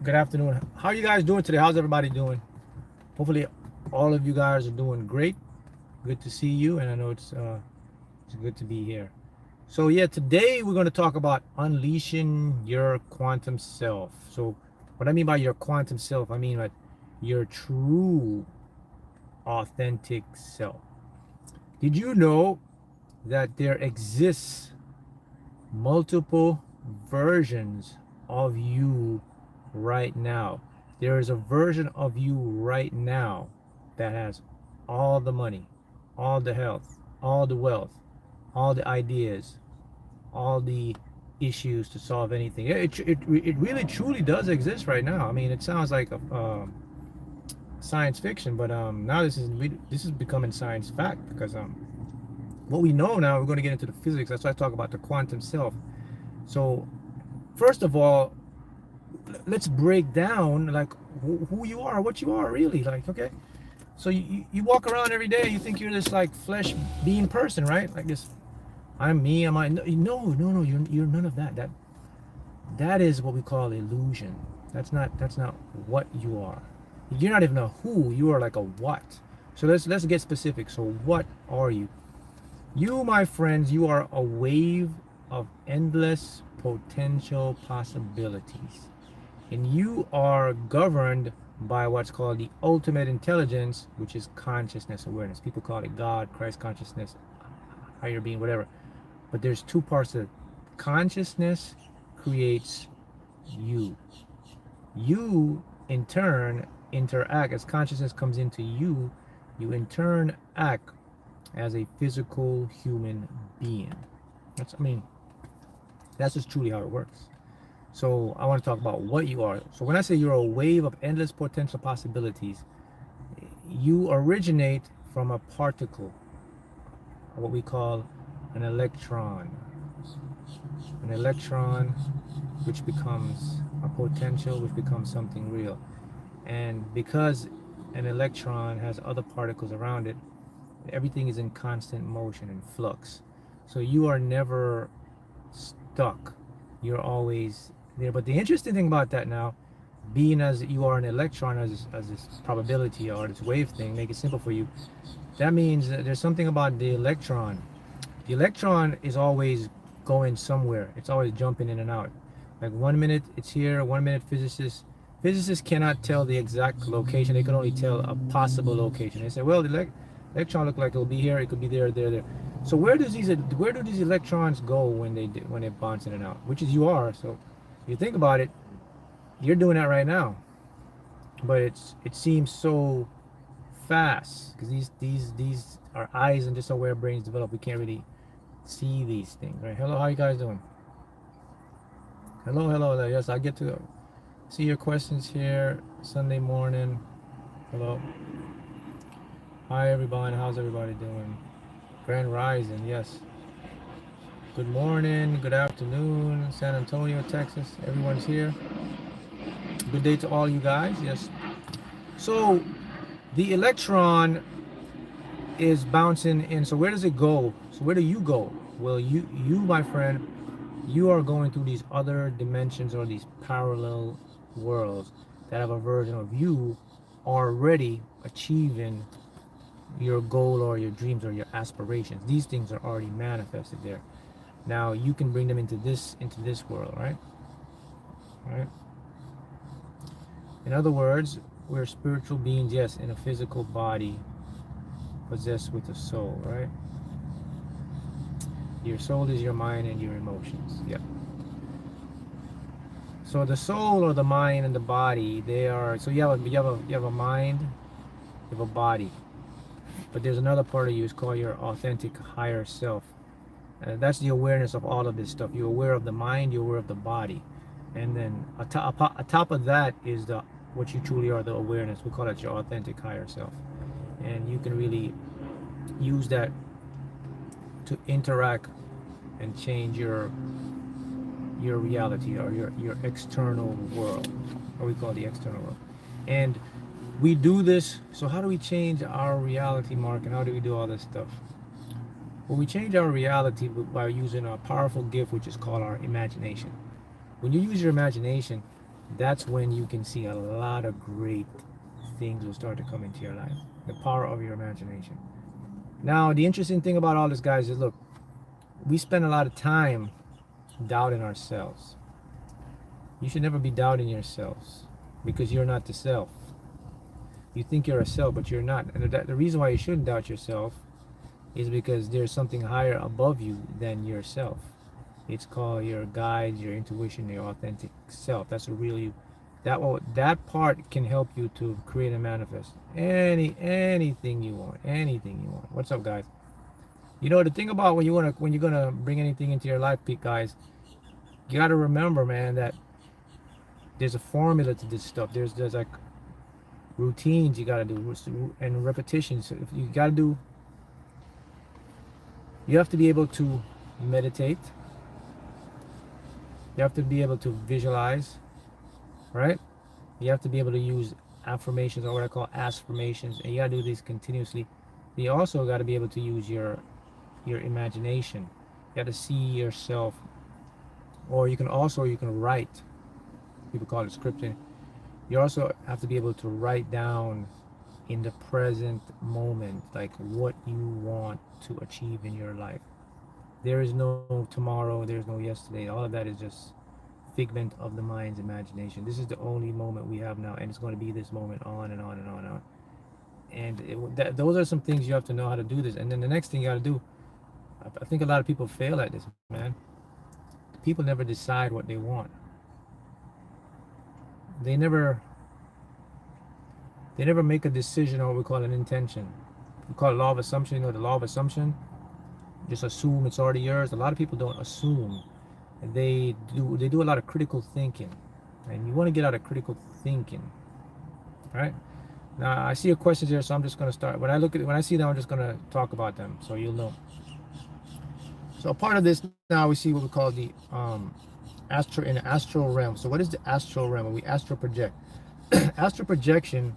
Good afternoon. How are you guys doing today? How's everybody doing? Hopefully, all of you guys are doing great. Good to see you, and I know it's good to be here. So yeah, today we're going to talk about unleashing your quantum self. So, what I mean by your quantum self, I mean like your true, authentic self. Did you know that there exists multiple versions of you right now? There is a version of you right now that has all the money, all the health, all the wealth, all the ideas, all the issues to solve anything. It really truly does exist right now. I mean, it sounds like a science fiction, but now this is becoming science fact because what we know now, we're going to get into the physics. That's why I talk about the quantum self. So first of all, let's break down like who you are, what you are really. Like, okay, so you walk around every day, you think you're this like flesh being person, right? Like this, I'm me, am I? No, you're none of that. That is what we call illusion. That's not what you are. You're not even a who, you are like a what. So let's get specific. So what are you? You, my friends, you are a wave of endless potential possibilities. And you are governed by what's called the ultimate intelligence, which is consciousness awareness. People call it God, Christ consciousness, higher being, whatever. But there's two parts of it. Consciousness creates you. You, in turn, interact. As consciousness comes into you, you in turn act as a physical human being. That's just truly how it works. So I want to talk about what you are. So when I say you're a wave of endless potential possibilities, you originate from a particle, what we call an electron. An electron which becomes a potential, which becomes something real. And because an electron has other particles around it, everything is in constant motion and flux. So you are never stuck. You're always there. But the interesting thing about that now, being as you are an electron, as this probability or this wave thing, make it simple for you. That means that there's something about the electron. The electron is always going somewhere. It's always jumping in and out. Like 1 minute it's here, 1 minute physicists cannot tell the exact location. They can only tell a possible location. They say, well, the electron look like it'll be here, it could be there, there. So where do these electrons go when they bounce in and out? Which is you are. So if you think about it, you're doing that right now. But it seems so fast because these are eyes and just how our brains develop. We can't really see these things, right? Hello, how you guys doing? Hello. Yes, I get to see your questions here Sunday morning. Hello. Hi everybody, how's everybody doing? Grand Rising, yes. Good morning, good afternoon, San Antonio, Texas. Everyone's here. Good day to all you guys, yes. So the electron is bouncing in. So where does it go? So where do you go? Well, you my friend, you are going through these other dimensions or these parallel worlds that have a version of you already achieving your goal or your dreams or your aspirations. These things are already manifested there. Now you can bring them into this world, right? Right? In other words, we're spiritual beings, yes, in a physical body possessed with a soul, right? Your soul is your mind and your emotions. Yep. So the soul or the mind and the body, they are, so you have a mind, you have a body. But there's another part of you, it's called your authentic higher self. That's the awareness of all of this stuff. You're aware of the mind, you're aware of the body. And then atop of that is what you truly are, the awareness. We call that your authentic higher self. And you can really use that to interact and change your reality or your external world, or we call it the external world. And we do this. So how do we change our reality, Mark, and how do we do all this stuff? Well, we change our reality by using a powerful gift which is called our imagination. When you use your imagination, that's when you can see a lot of great things will start to come into your life. The power of your imagination. Now, the interesting thing about all this, guys, is look, we spend a lot of time doubting ourselves. You should never be doubting yourselves because you're not the self. You think you're a self, but you're not. And the reason why you shouldn't doubt yourself is because there's something higher above you than yourself. It's called your guides, your intuition, your authentic self. That's a real you. That part can help you to create and manifest anything you want. Anything you want. What's up, guys? You know the thing about when you're gonna bring anything into your life, guys, you gotta remember, man, that there's a formula to this stuff. There's like routines you gotta do and repetitions. So if you gotta do, you have to be able to meditate. You have to be able to visualize, right? You have to be able to use affirmations, or what I call affirmations, and you gotta do these continuously. You also got to be able to use your imagination. You got to see yourself, or you can write. People call it scripting. You also have to be able to write down in the present moment, like what you want to achieve in your life. There is no tomorrow, there's no yesterday. All of that is just figment of the mind's imagination. This is the only moment we have now, and it's going to be this moment on and on and on and on. And those are some things you have to know how to do this. And then the next thing you got to do, I think a lot of people fail at this, man. People never decide what they want. They never make a decision, or what we call an intention. We call it law of assumption. You know the law of assumption. Just assume it's already yours. A lot of people don't assume. They do a lot of critical thinking, and you want to get out of critical thinking, right? Now I see your questions here, so I'm just going to start. When I see them, I'm just going to talk about them, so you'll know. So a part of this now, we see what we call the astral realm. So what is the astral realm? We astral project. Astral projection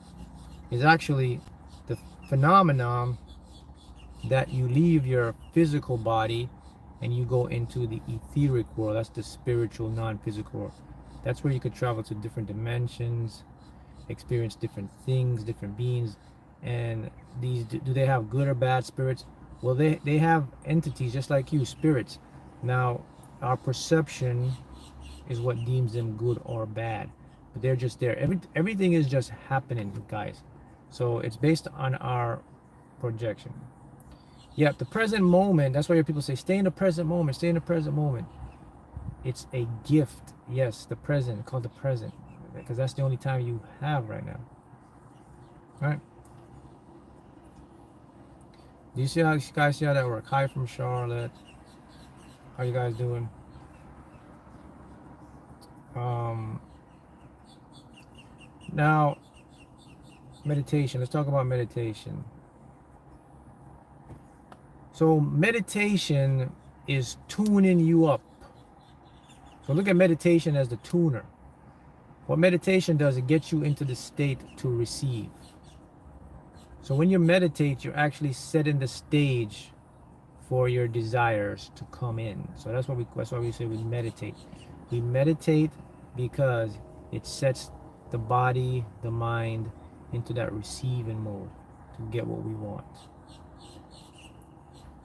is actually the phenomenon that you leave your physical body and you go into the etheric world. That's the spiritual, non-physical world. That's where you could travel to different dimensions, experience different things, different beings. And these, do they have good or bad spirits? Well, they have entities just like you, spirits. Now, our perception is what deems them good or bad, but they're just there. Everything is just happening, guys. So it's based on our projection. Yeah, the present moment, that's why people say, stay in the present moment, stay in the present moment. It's a gift. Yes, the present, called the present, because that's the only time you have right now. All right? Do you see how you guys see how that work? Hi from Charlotte. How you guys doing? Now, meditation. Let's talk about meditation. So meditation is tuning you up. So look at meditation as the tuner. What meditation does, it gets you into the state to receive. So when you meditate, you're actually setting the stage for your desires to come in. So that's why we say we meditate. We meditate because it sets the body, the mind into that receiving mode to get what we want.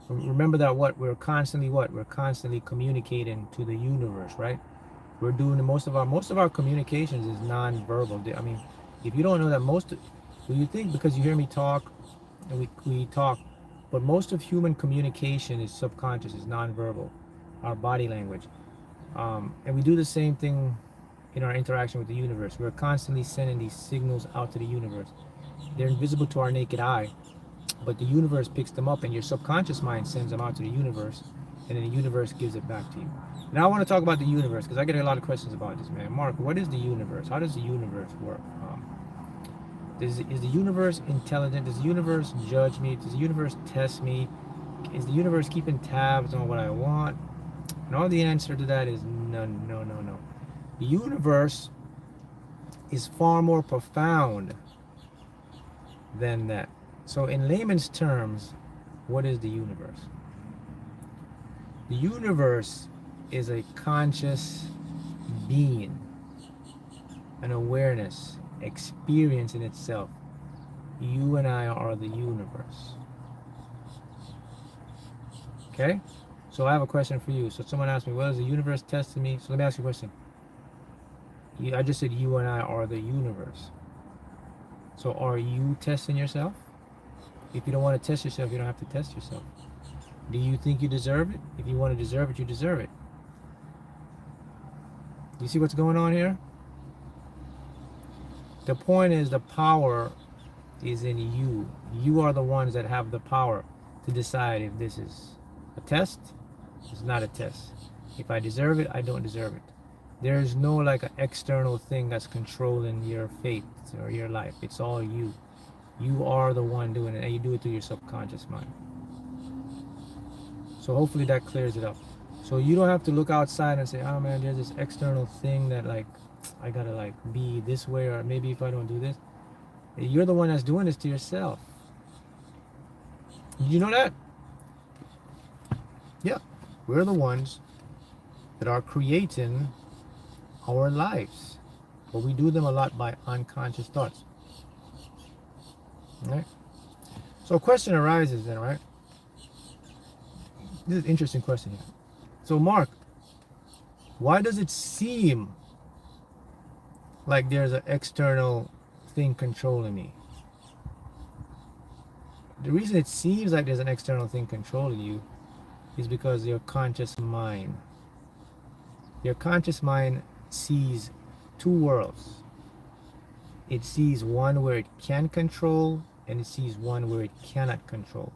Remember that we're constantly communicating to the universe, right? We're doing most of our communications is non-verbal. I mean, if you don't know that, you think because you hear me talk and we talk, but most of human communication is subconscious, is non-verbal, our body language. And we do the same thing in our interaction with the universe. We're constantly sending these signals out to the universe. They're invisible to our naked eye, but the universe picks them up, and your subconscious mind sends them out to the universe, and then the universe gives it back to you. Now I want to talk about the universe, because I get a lot of questions about this, man. Mark, what is the universe? How does the universe work? Is the universe intelligent? Does the universe judge me? Does the universe test me? Is the universe keeping tabs on what I want? And all the answer to that is no, no, no, no. The universe is far more profound than that. So in layman's terms, what is the universe? The universe is a conscious being. an awareness, experience in itself. You and I are the universe. Okay? So I have a question for you. So someone asked me, well, is the universe testing me? So let me ask you a question. I just said you and I are the universe. So are you testing yourself? If you don't want to test yourself, you don't have to test yourself. Do you think you deserve it? If you want to deserve it, you deserve it. You see what's going on here? The point is the power is in you. You are the ones that have the power to decide if this is a test. It's not a test. If I deserve it, I don't deserve it. There is no like an external thing that's controlling your fate or your life. It's all you. You are the one doing it, and you do it through your subconscious mind. So hopefully that clears it up. So you don't have to look outside and say, oh man, there's this external thing that like I gotta like be this way, or maybe if I don't do this. You're the one that's doing this to yourself. Did you know that? Yeah. We're the ones that are creating our lives. But we do them a lot by unconscious thoughts. Right? So a question arises then, right? This is an interesting question here. So Mark, why does it seem like there's an external thing controlling me? The reason it seems like there's an external thing controlling you is because your conscious mind sees two worlds. It sees one where it can control, and it sees one where it cannot control.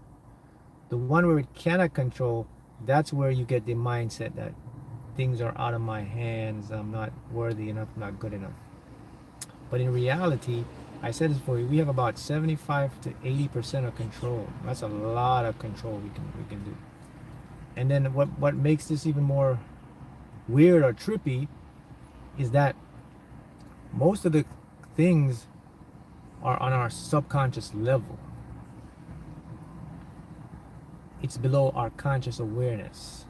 The one where it cannot control, that's where you get the mindset that things are out of my hands, I'm not worthy enough, I'm not good enough. But in reality, I said this before, we have about 75 to 80% of control. That's a lot of control we can do. And then what makes this even more weird or trippy is that most of the things are on our subconscious level. It's below our conscious awareness.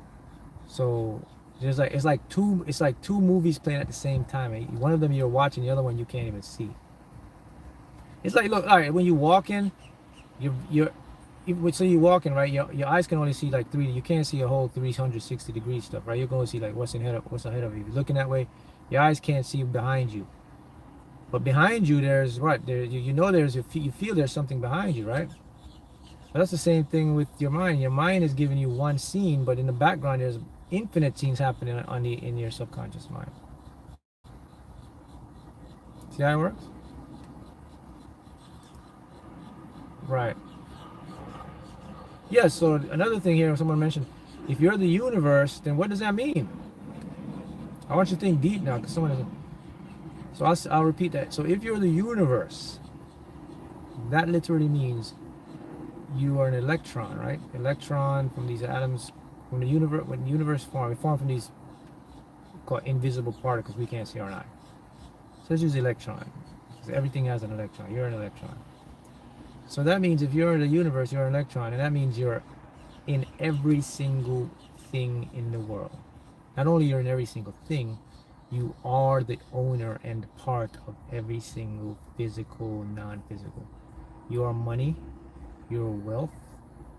So there's like it's like two movies playing at the same time. One of them you're watching, the other one you can't even see. It's like, look, all right, when you walk in, so you walk in, right? Your eyes can only see like 3D. You can't see a whole 360 degree stuff, right? You're going to see like what's ahead of you. If you're looking that way, your eyes can't see behind you. But behind you, there's what? You feel there's something behind you, right? But that's the same thing with your mind. Your mind is giving you one scene, but in the background, there's infinite scenes happening in your subconscious mind. See how it works? Right. Yes, so another thing here, someone mentioned, if you're the universe, then what does that mean? I want you to think deep now, because someone is. So I'll repeat that. So if you're the universe, that literally means you are an electron, right? Electron from these atoms, from the universe. When the universe formed, it formed from these called invisible particles we can't see our eye. So let's use electron, because everything has an electron. You're an electron. So that means if you're in the universe, you're an electron, and that means you're in every single thing in the world. Not only you're in every single thing, you are the owner and part of every single physical, non-physical. Your money, your wealth,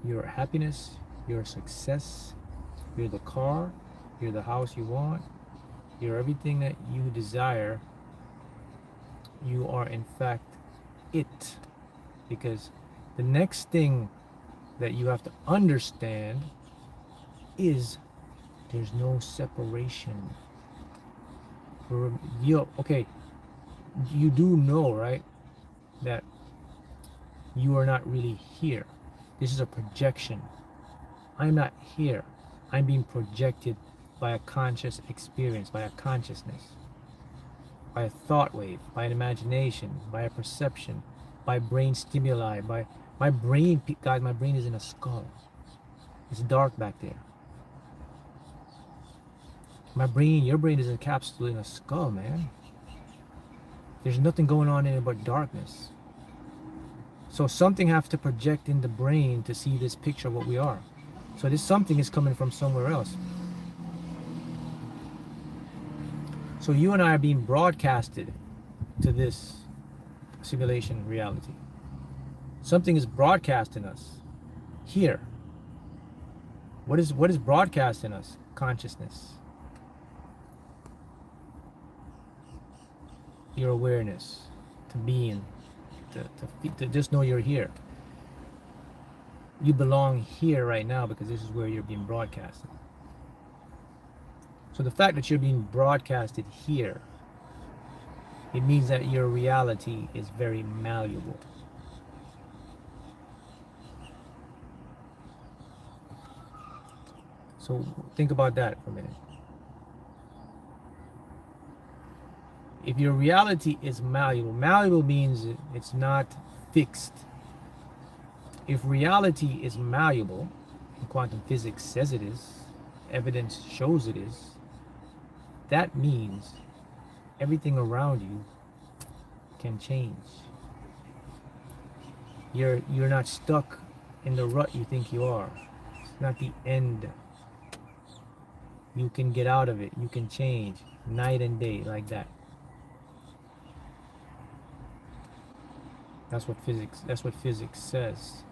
your happiness, your success, you're the car, you're the house you want, you're everything that you desire. You are in fact it. Because the next thing that you have to understand is there's no separation. Okay, you do know, right, that you are not really here. This is a projection. I'm not here. I'm being projected by a conscious experience, by a consciousness, by a thought wave, by an imagination, by a perception, by brain stimuli, by my brain. Guys, my brain is in a skull. It's dark back there. My brain, your brain is encapsulated in a skull, man. There's nothing going on in it but darkness. So something has to project in the brain to see this picture of what we are. So this something is coming from somewhere else. So you and I are being broadcasted to this simulation reality. Something is broadcast in us here. What is broadcast in us? Consciousness. Your awareness, to being, to just know you're here. You belong here right now because this is where you're being broadcasted. So the fact that you're being broadcasted here, it means that your reality is very malleable. So think about that for a minute. If your reality is malleable, malleable means it's not fixed. If reality is malleable, and quantum physics says it is, evidence shows it is, that means everything around you can change. You're not stuck in the rut you think you are. It's not the end. You can get out of it. You can change night and day like that. That's what physics says.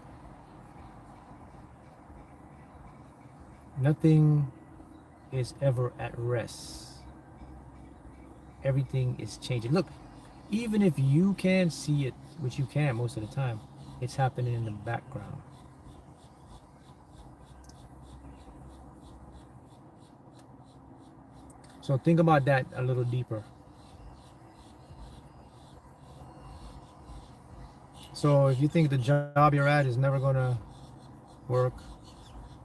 Nothing is ever at rest. Everything is changing. Look, even if you can't see it, which you can most of the time, it's happening in the background. So think about that a little deeper. So if you think the job you're at is never gonna work,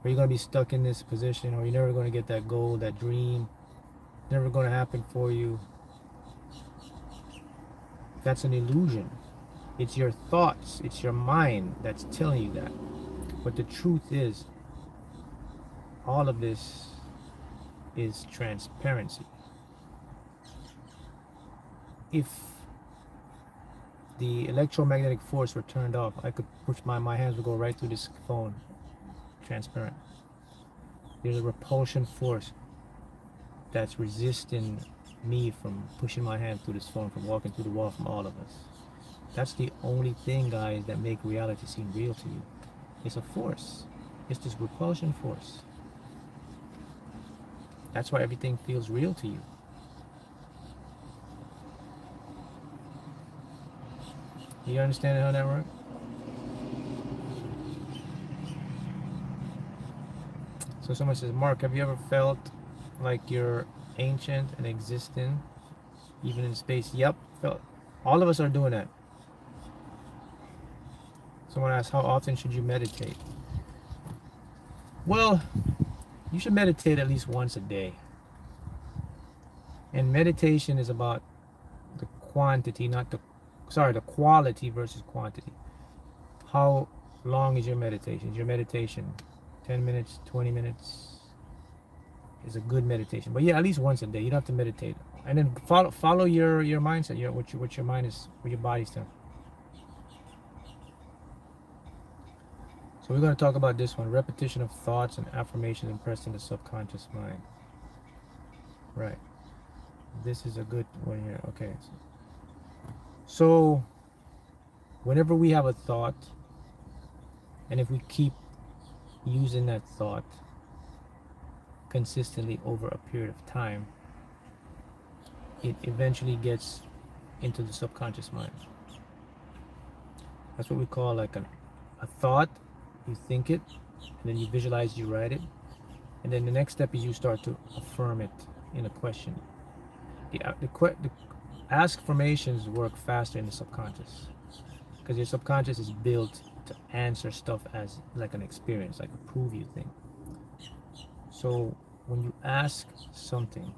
or you're gonna be stuck in this position, or you're never gonna get that goal, that dream, never gonna happen for you, that's an illusion. It's your thoughts, it's your mind that's telling you that. But the truth is, all of this is transparency. If the electromagnetic force were turned off, I could push my hands would go right through this phone, transparent. There's a repulsion force that's resisting me from pushing my hand through this phone, from walking through the wall, from all of us. That's the only thing, guys, that make reality seem real to you. It's a force. It's this repulsion force. That's why everything feels real to you. You understand how that works? So someone says, Mark, have you ever felt like you're ancient and existing, even in space? Yep, felt. All of us are doing that. Someone asks, how often should you meditate? Well, you should meditate at least once a day. And meditation is about the quantity, not the quality versus quantity. How long is your meditation? Is your meditation 10 minutes, 20 minutes? Is a good meditation. But yeah, at least once a day. You don't have to meditate. And then follow your mindset, what your mind is, what your body's telling. So we're going to talk about this one, repetition of thoughts and affirmations impressed in the subconscious mind. Right. This is a good one here. Okay. So whenever we have a thought, and if we keep using that thought consistently over a period of time, it eventually gets into the subconscious mind. That's what we call like a thought. You think it, and then you visualize, you write it, and then the next step is you start to affirm it in a question. The ask formations work faster in the subconscious because your subconscious is built to answer stuff as like an experience, like a prove you thing. So when you ask something,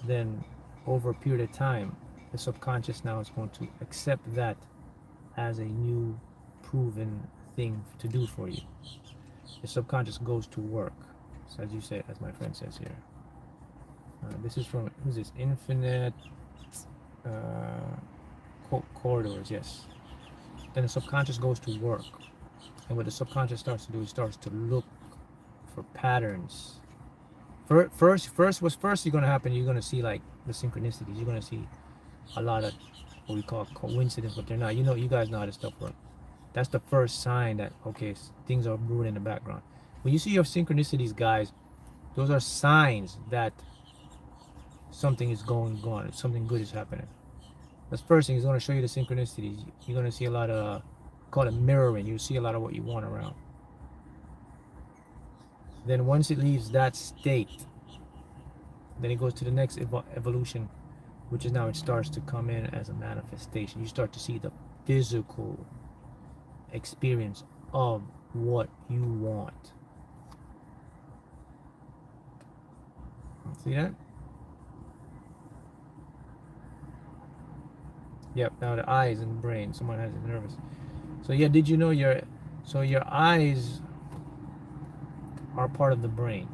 then over a period of time, the subconscious now is going to accept that as a new proven thing to do for you. The subconscious goes to work. So as you say, as my friend says here, this is from, who's this? Infinite corridors, yes. Then the subconscious goes to work. And what the subconscious starts to do, it starts to look for patterns, First, what's first you're gonna happen? You're gonna see like the synchronicities. You're gonna see a lot of what we call coincidence, but they're not. You guys know how this stuff works. That's the first sign that okay, things are brewing in the background. When you see your synchronicities, guys, those are signs that something is going on. Something good is happening. That's first thing. Is going to show you the synchronicities. You're going to see a lot of call it mirroring. You see a lot of what you want around. Then once it leaves that state, then it goes to the next evolution, which is now it starts to come in as a manifestation. You start to see the physical experience of what you want. See that? Yep, now the eyes and the brain. Someone has it nervous. So yeah, did you know your eyes are part of the brain.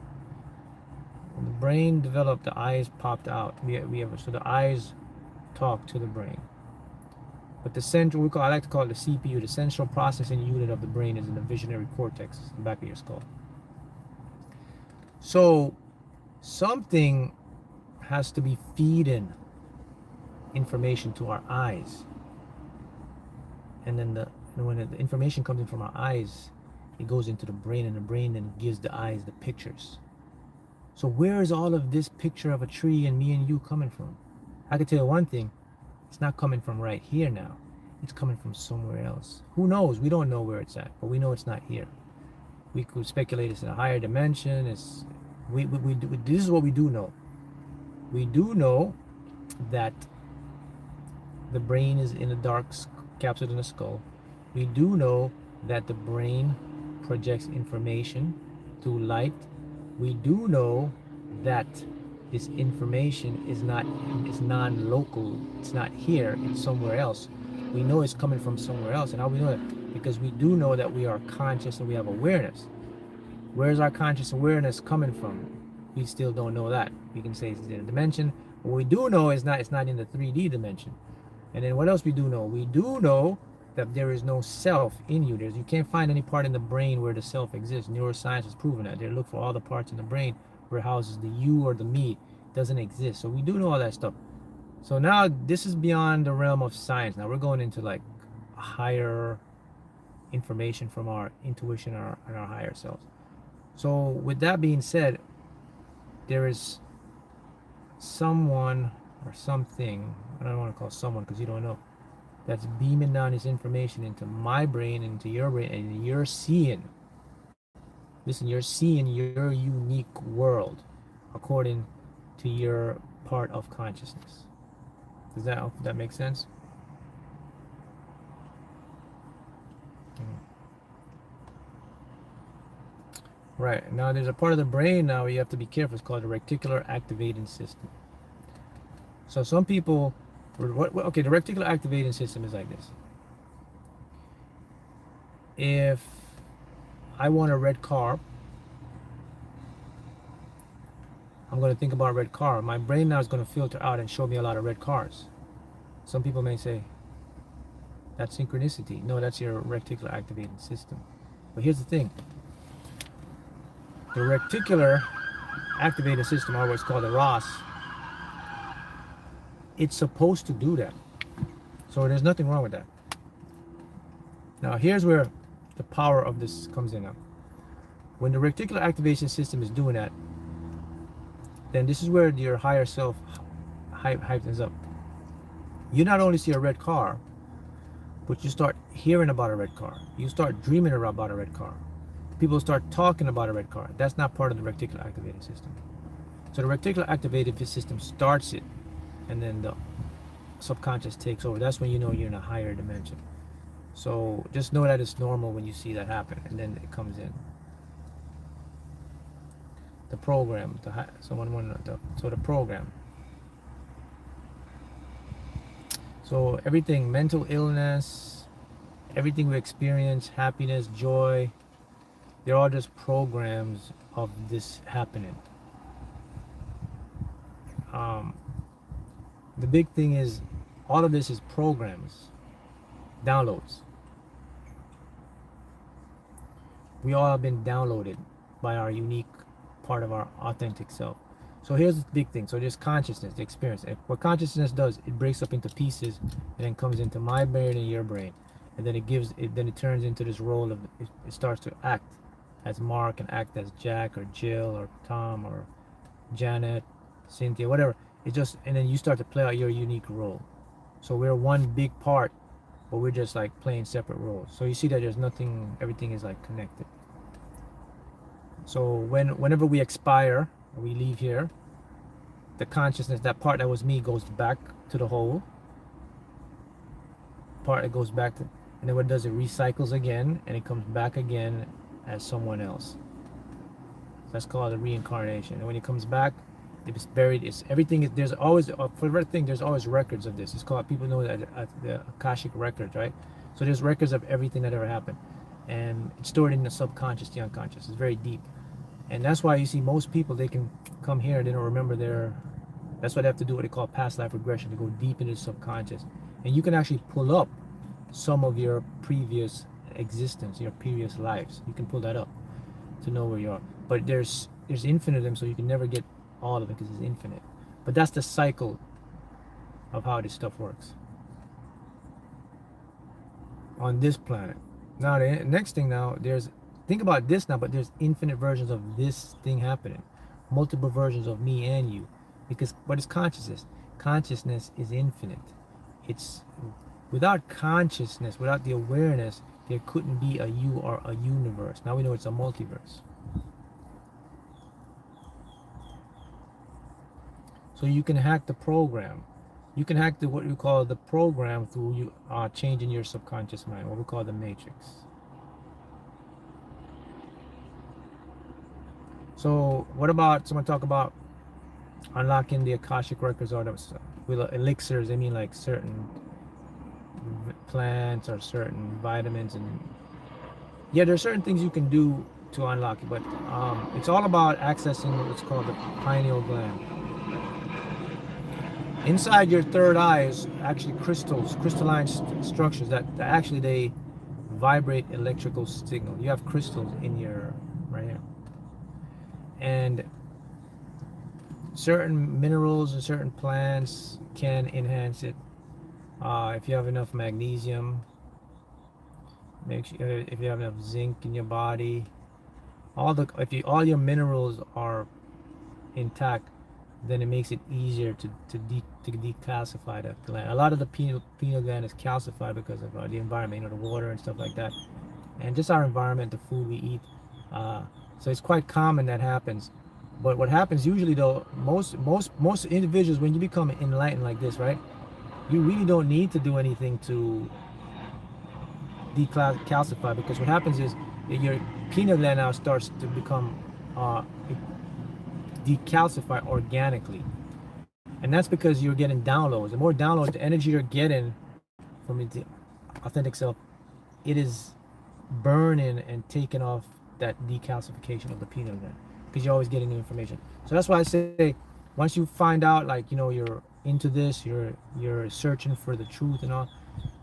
When the brain developed, the eyes popped out. We have so the eyes talk to the brain. But the central, I like to call it the CPU, the central processing unit of the brain is in the visionary cortex, the back of your skull. So something has to be feeding information to our eyes. And then when the information comes in from our eyes, it goes into the brain, and the brain then gives the eyes the pictures. So where is all of this picture of a tree and me and you coming from? I can tell you one thing, it's not coming from right here now. It's coming from somewhere else. Who knows? We don't know where it's at, but we know it's not here. We could speculate it's in a higher dimension. This is what we do know. We do know that the brain is in a dark capsule in the skull. We do know that the brain projects information through light. We do know that this information is non-local. It's not here. It's somewhere else. We know it's coming from somewhere else. And how we know that? Because we do know that we are conscious and we have awareness. Where's our conscious awareness coming from? We still don't know that. We can say it's in a dimension. What we do know is it's not in the 3D dimension. And then what else we do know? We do know that there is no self in you. You can't find any part in the brain where the self exists. Neuroscience has proven that. They look for all the parts in the brain where it houses the you or the me. It doesn't exist. So we do know all that stuff. So now this is beyond the realm of science. Now we're going into like higher information from our intuition and our higher selves. So with that being said, there is someone or something, I don't want to call someone because you don't know, that's beaming down this information into my brain, into your brain, and you're seeing. Listen, you're seeing your unique world according to your part of consciousness. Does that make sense? Right, now there's a part of the brain now where you have to be careful. It's called the reticular activating system. So some people, okay, the reticular activating system is like this. If I want a red car, I'm going to think about a red car. My brain now is going to filter out and show me a lot of red cars. Some people may say, that's synchronicity. No, that's your reticular activating system. But here's the thing. The reticular activating system, or what's called the ROS, it's supposed to do that. So there's nothing wrong with that. Now here's where the power of this comes in now. When the reticular activation system is doing that, then this is where your higher self hypens up. You not only see a red car, but you start hearing about a red car. You start dreaming about a red car. People start talking about a red car. That's not part of the reticular activating system. So the reticular activating system starts it, and then the subconscious takes over. That's when you know you're in a higher dimension. So just know that it's normal when you see that happen, and then it comes in. The program, the program. So everything, mental illness, everything we experience, happiness, joy, they're all just programs of this happening. The big thing is, all of this is programs, downloads. We all have been downloaded by our unique part of our authentic self. So here's the big thing. So there's consciousness, the experience. What consciousness does, it breaks up into pieces and then comes into my brain and your brain. And then it turns into this role of, it starts to act as Mark and act as Jack or Jill or Tom or Janet, Cynthia, whatever. And then you start to play out your unique role. So we're one big part, but we're just like playing separate roles. So you see that there's nothing, everything is like connected. So whenever we expire, we leave here, the consciousness, that part that was me, goes back to the whole part. It goes back to, and then what it does, it recycles again, and it comes back again as someone else. That's called a reincarnation. And when it comes back, it's buried. It's everything. There's always, for everything, there's always records of this. It's called, people know that the Akashic records, right? So there's records of everything that ever happened, and it's stored in the subconscious, the unconscious. It's very deep. And that's why you see most people, they can come here and they don't remember that's why they have to do what they call past life regression, to go deep into the subconscious. And you can actually pull up some of your previous existence, your previous lives. You can pull that up to know where you are. But there's infinite of them, so you can never get all of it because it's infinite. But that's the cycle of how this stuff works on this planet. Now the next thing, now think about this now, but there's infinite versions of this thing happening, multiple versions of me and you, because what is consciousness? Consciousness is infinite. It's without consciousness, without the awareness, there couldn't be a you or a universe. Now we know it's a multiverse. So you can hack the program. You can hack what we call the program through you changing your subconscious mind, what we call the matrix. So what about, someone talk about unlocking the Akashic records, or with elixirs? I mean like certain plants or certain vitamins, and yeah, there's certain things you can do to unlock it, but it's all about accessing what's called the pineal gland. Inside your third eye is actually crystalline structures that actually they vibrate electrical signal. You have crystals in your right here, and certain minerals and certain plants can enhance it. If you have enough magnesium, make sure, if you have enough zinc in your body, all your minerals are intact, then it makes it easier to decalcify that gland. A lot of the pineal gland is calcified because of the environment, the water and stuff like that, and just our environment, the food we eat. So it's quite common that happens. But what happens usually, though, most individuals, when you become enlightened like this, right, you really don't need to do anything to decalcify, because what happens is your pineal gland now starts to become decalcify organically, and that's because you're getting downloads. The more downloads, the energy you're getting from the authentic self, it is burning and taking off that decalcification of the pineal gland, because you're always getting new information. So that's why I say, once you find out, like, you're into this, you're searching for the truth and all,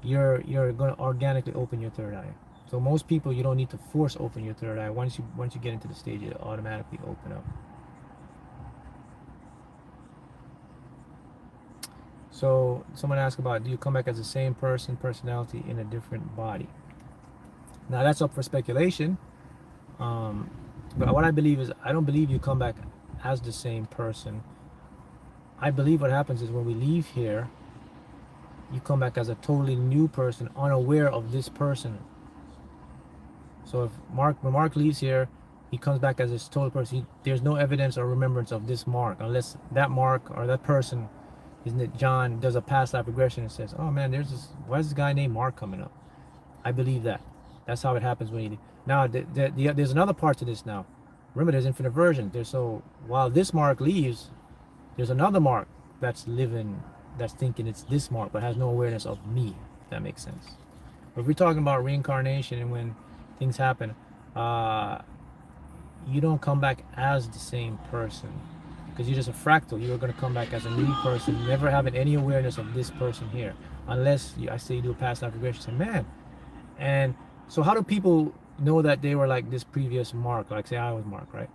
you're going to organically open your third eye. So most people, you don't need to force open your third eye. Once you get into the stage, it automatically open up. So someone asked about, do you come back as the same personality in a different body? Now that's up for speculation. But what I believe is, I don't believe you come back as the same person. I believe what happens is, when we leave here, you come back as a totally new person, unaware of this person. So when Mark leaves here, he comes back as this total person. There's no evidence or remembrance of this Mark, unless that Mark or that person, isn't it John, does a past life regression and says, oh man, why is this guy named Mark coming up? I believe that. That's how it happens when you... Now, there's another part to this now. Remember, there's infinite versions. So while this Mark leaves, there's another Mark that's living, that's thinking it's this Mark, but has no awareness of me, if that makes sense. But if we're talking about reincarnation and when things happen, you don't come back as the same person, because you're just a fractal. You're going to come back as a new person, never having any awareness of this person here, unless I say you do a past life regression. Say, man. And so how do people know that they were like this previous Mark? Like, say I was Mark, right?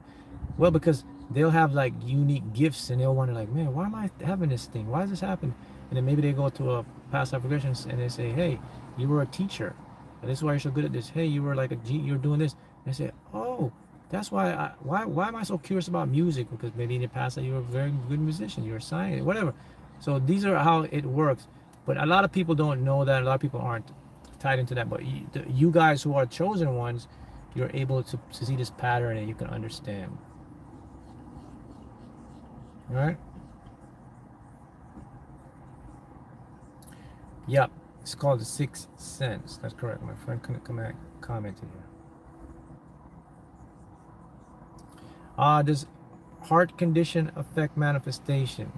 Well, because they'll have like unique gifts and they'll wonder like, man, why am I having this thing? Why does this happen? And then maybe they go to a past life regressions and they say, hey, you were a teacher. And this is why you're so good at this. Hey, you were like you're doing this. And they say, oh, that's why am I so curious about music? Because maybe in the past that you were a very good musician, you're a scientist, whatever. So these are how it works. But a lot of people don't know that. A lot of people aren't tied into that. But you guys who are chosen ones, you're able to see this pattern and you can understand. All right. Yep. It's called the sixth sense. That's correct. My friend commented here. Does heart condition affect manifestation?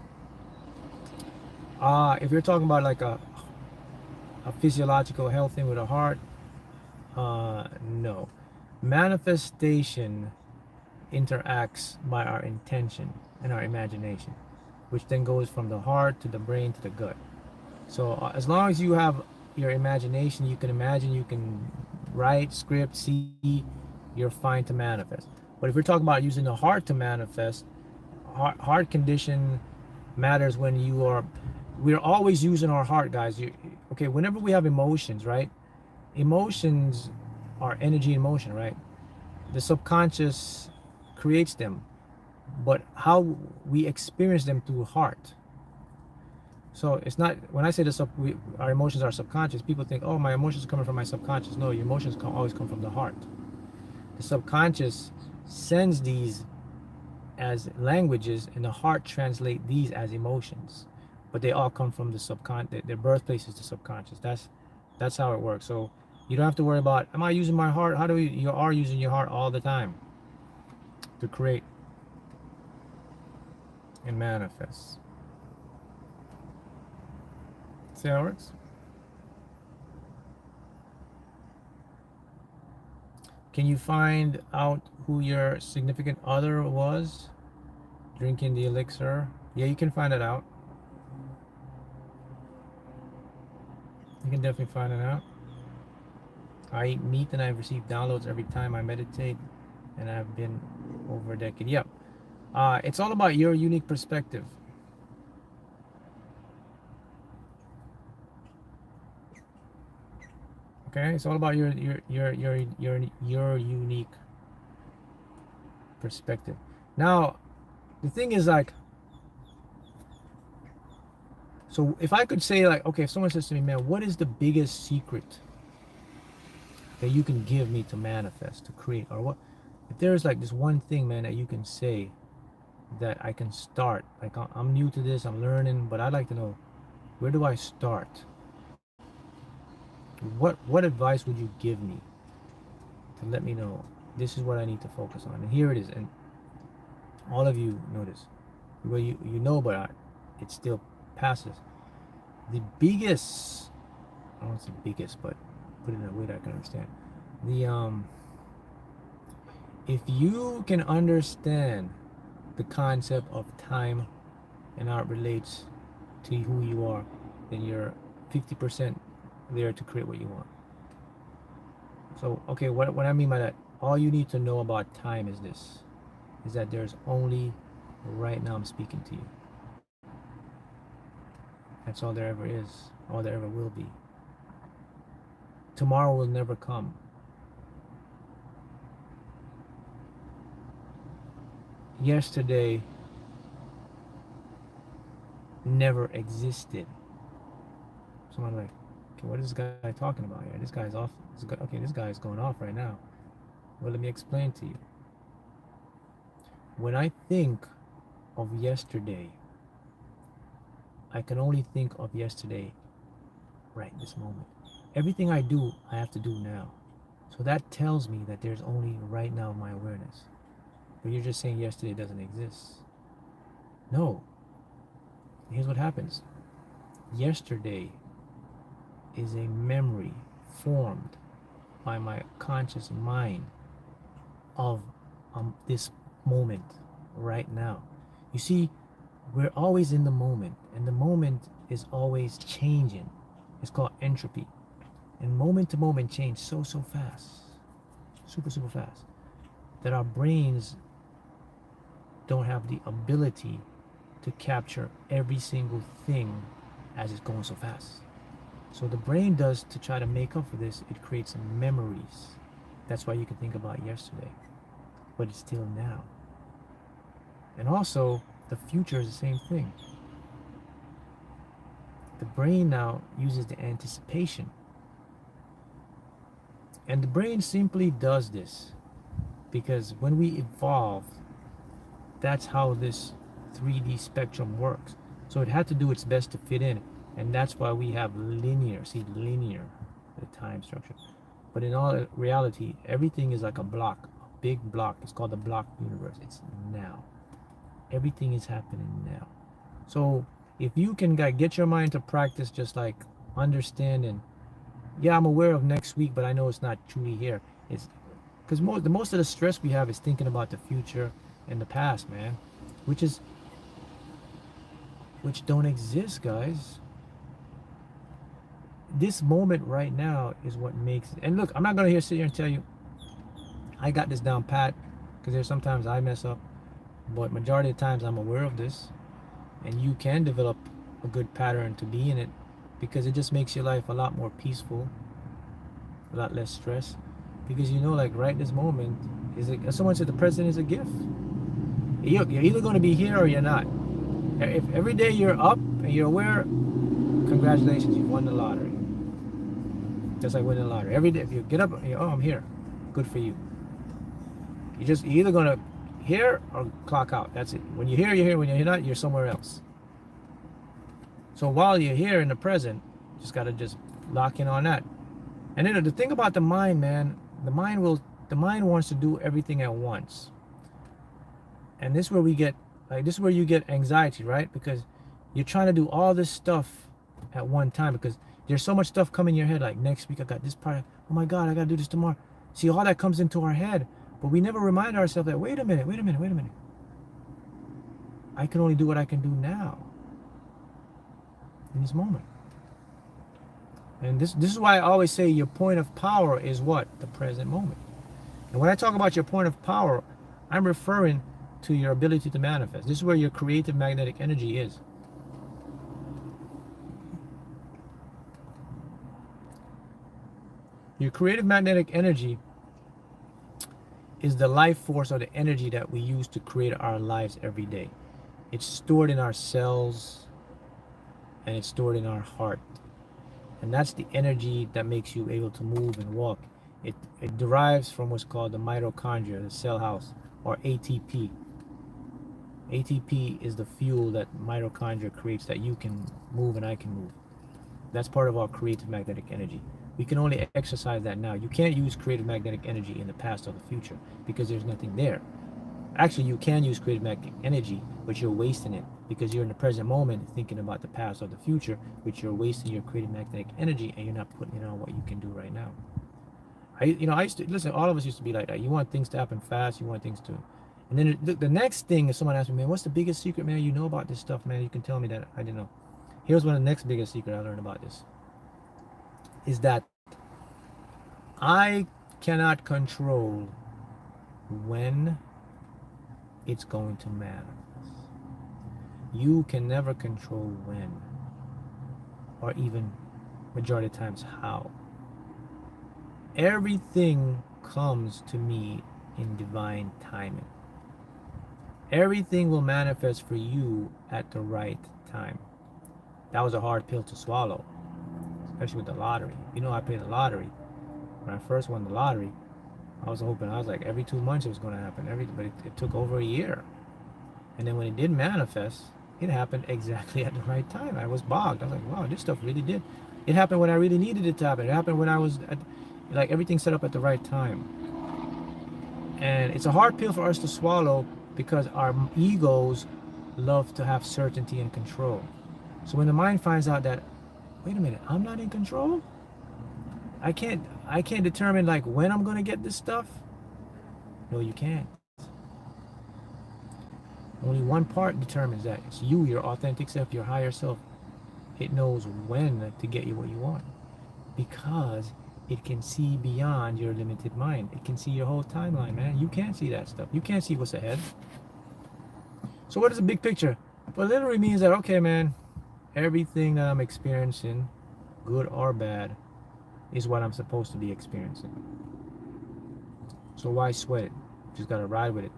If you're talking about like a physiological health thing with a heart, no. Manifestation interacts by our intention and our imagination, which then goes from the heart to the brain to the gut. So as long as you have your imagination, you can imagine, you can write, script, see, you're fine to manifest. But if you're talking about using the heart to manifest, heart condition matters when we're always using our heart, guys. Okay, whenever we have emotions, right? Emotions are energy in motion, right? The subconscious creates them, but how we experience them through heart. So it's not, when I say our emotions are subconscious, people think, oh, my emotions are coming from my subconscious. No, your emotions always come from the heart. The subconscious sends these as languages, and the heart translate these as emotions. But they all come from the subconscious. Their birthplace is the subconscious. That's how it works. So you don't have to worry about, am I using my heart? How do you are using your heart all the time to create and manifest. See how it works? Can you find out who your significant other was drinking the elixir? Yeah, you can find it out. You can definitely find it out. I eat meat and I've received downloads every time I meditate, and I've been over a decade. Yep. It's all about your unique perspective. Okay, it's all about your unique perspective. Now, the thing is like, so if I could say like, okay, if someone says to me, man, what is the biggest secret that you can give me to manifest, to create, or what? If there's like this one thing, man, that you can say that I can start, like I'm new to this, I'm learning, but I'd like to know, where do I start? What advice would you give me to let me know this is what I need to focus on? And here it is, and all of you know this. Well, you know, but it still passes. The biggest, I don't want to say biggest, but put it in a way that I can understand. If you can understand the concept of time and how it relates to who you are, then you're 50% there to create what you want. So, okay, what I mean by that, all you need to know about time is this, is that there's only right now I'm speaking to you. That's all there ever is, all there ever will be. Tomorrow will never come. Yesterday never existed. Someone like, okay, what is this guy talking about here? This guy's off. Okay, this guy's going off right now. Well, let me explain to you. When I think of yesterday, I can only think of yesterday right this moment. Everything I do, I have to do now. So that tells me that there's only right now my awareness. But you're just saying yesterday doesn't exist. No. Here's what happens. Yesterday is a memory formed by my conscious mind of this moment right now. You see, we're always in the moment, and the moment is always changing. It's called entropy. And moment to moment change so fast, super fast, that our brains don't have the ability to capture every single thing as it's going so fast. So the brain does, to try to make up for this, it creates memories. That's why you can think about yesterday, but it's still now. And also, the future is the same thing. The brain now uses the anticipation. And the brain simply does this because when we evolve, that's how this 3D spectrum works. So it had to do its best to fit in. And that's why we have linear, the time structure. But in all reality, everything is like a block, a big block. It's called the block universe. It's now. Everything is happening now. So if you can get your mind to practice just like understanding, yeah, I'm aware of next week, but I know it's not truly here. It's because most of the stress we have is thinking about the future and the past, man, which don't exist, guys. This moment right now is what makes it. And look, I'm not gonna sit here and tell you I got this down pat, because there's sometimes I mess up, but majority of the times I'm aware of this, and you can develop a good pattern to be in it, because it just makes your life a lot more peaceful, a lot less stress, because you know, like right this moment is it, as someone said, the present is a gift. You're either going to be here or you're not. If every day you're up and you're aware, congratulations, you won the lottery. Just like winning the lottery. Every day, if you get up and you're, oh, I'm here, good for you. You're either going to hear or clock out. That's it. When you're here, you're here. When you're not, you're somewhere else. So while you're here in the present, you just got to just lock in on that. And then the thing about the mind, man, the mind wants to do everything at once. And this is where this is where you get anxiety, right? Because you're trying to do all this stuff at one time, because there's so much stuff coming in your head, like next week I got this part, oh my God, I got to do this tomorrow. See, all that comes into our head, but we never remind ourselves that, wait a minute. I can only do what I can do now, in this moment. And this is why I always say your point of power is what? The present moment. And when I talk about your point of power, I'm referring to your ability to manifest. This is where your creative magnetic energy is. Your creative magnetic energy is the life force or the energy that we use to create our lives every day. It's stored in our cells and it's stored in our heart. And that's the energy that makes you able to move and walk. It derives from what's called the mitochondria, the cell house, or ATP. ATP is the fuel that mitochondria creates that you can move and I can move. That's part of our creative magnetic energy. We can only exercise that now. You can't use creative magnetic energy in the past or the future because there's nothing there. Actually, you can use creative magnetic energy, but you're wasting it because you're in the present moment thinking about the past or the future, which you're wasting your creative magnetic energy and you're not putting it on what you can do right now. I used to, listen, all of us used to be like that. You want things to happen fast, you want things to, and then the next thing is someone asked me, man, what's the biggest secret, man, you know about this stuff, man, you can tell me that I didn't know. Here's one of the next biggest secret I learned about this, is that I cannot control when it's going to manifest. You can never control when, or even majority of times how. Everything comes to me in divine timing. Everything will manifest for you at the right time. That was a hard pill to swallow, especially with the lottery. You know, I played the lottery. When I first won the lottery, I was like every 2 months it was going to happen. But it took over a year. And then when it did manifest, it happened exactly at the right time. I was bogged. I was like, wow, this stuff really did. It happened when I really needed it to happen. It happened when I was like everything set up at the right time. And it's a hard pill for us to swallow because our egos love to have certainty and control. So when the mind finds out that, wait a minute, I'm not in control? I can't determine like when I'm going to get this stuff? No, you can't. Only one part determines that. It's you, your authentic self, your higher self. It knows when to get you what you want because it can see beyond your limited mind. It can see your whole timeline, man. You can't see that stuff. You can't see what's ahead. So what is the big picture? Well, it literally means that, okay, man, everything that I'm experiencing, good or bad, is what I'm supposed to be experiencing. So why sweat it? Just gotta ride with it.